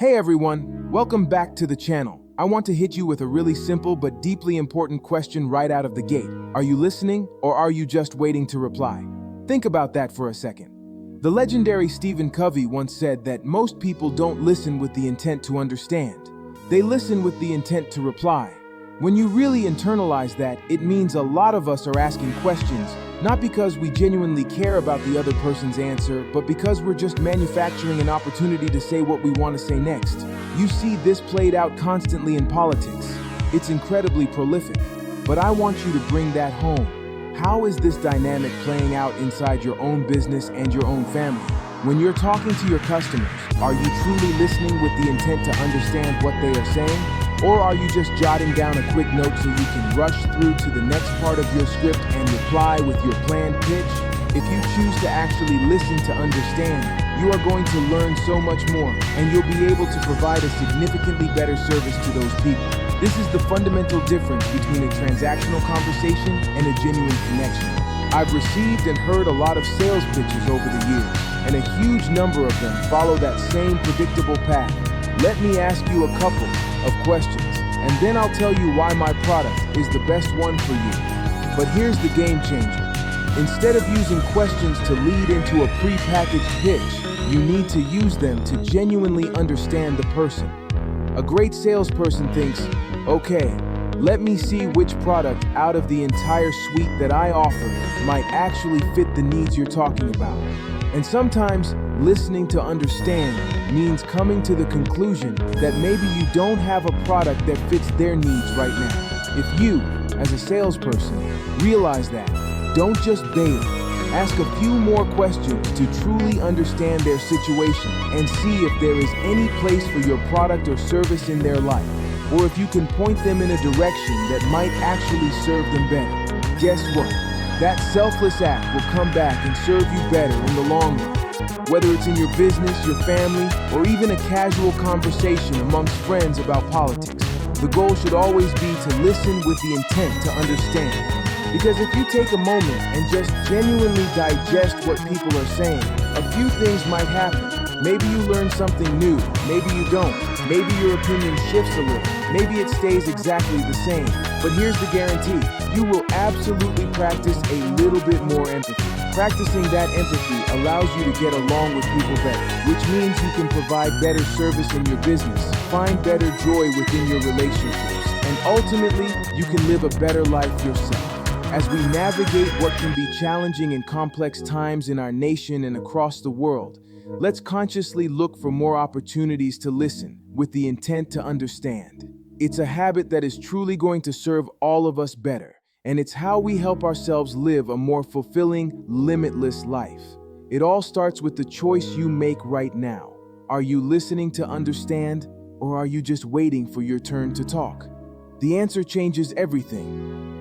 Hey everyone, welcome back to the channel. I want to hit you with a really simple but deeply important question right out of the gate. Are you listening, or are you just waiting to reply? Think about that for a second. The legendary Stephen Covey once said that most people don't listen with the intent to understand. They listen with the intent to reply. When you really internalize that, it means a lot of us are asking questions, not because we genuinely care about the other person's answer, but because we're just manufacturing an opportunity to say what we want to say next. You see this played out constantly in politics. It's incredibly prolific. But I want you to bring that home. How is this dynamic playing out inside your own business and your own family? When you're talking to your customers, are you truly listening with the intent to understand what they are saying? Or are you just jotting down a quick note so you can rush through to the next part of your script and reply with your planned pitch? If you choose to actually listen to understand, you are going to learn so much more, and you'll be able to provide a significantly better service to those people. This is the fundamental difference between a transactional conversation and a genuine connection. I've received and heard a lot of sales pitches over the years, and a huge number of them follow that same predictable path. Let me ask you a couple of questions, and then I'll tell you why my product is the best one for you. But here's the game changer. Instead of using questions to lead into a pre-packaged pitch, you need to use them to genuinely understand the person. A great salesperson thinks, okay, let me see which product out of the entire suite that I offer might actually fit the needs you're talking about. And sometimes, listening to understand means coming to the conclusion that maybe you don't have a product that fits their needs right now. If you, as a salesperson, realize that, don't just bail. Ask a few more questions to truly understand their situation and see if there is any place for your product or service in their life, or if you can point them in a direction that might actually serve them better. Guess what? That selfless act will come back and serve you better in the long run. Whether it's in your business, your family, or even a casual conversation amongst friends about politics, the goal should always be to listen with the intent to understand. Because if you take a moment and just genuinely digest what people are saying, a few things might happen. Maybe you learn something new, maybe you don't. Maybe your opinion shifts a little, maybe it stays exactly the same. But here's the guarantee, you will absolutely practice a little bit more empathy. Practicing that empathy allows you to get along with people better, which means you can provide better service in your business, find better joy within your relationships, and ultimately, you can live a better life yourself. As we navigate what can be challenging and complex times in our nation and across the world, let's consciously look for more opportunities to listen with the intent to understand. It's a habit that is truly going to serve all of us better, and it's how we help ourselves live a more fulfilling, limitless life. It all starts with the choice you make right now. Are you listening to understand, or are you just waiting for your turn to talk? The answer changes everything.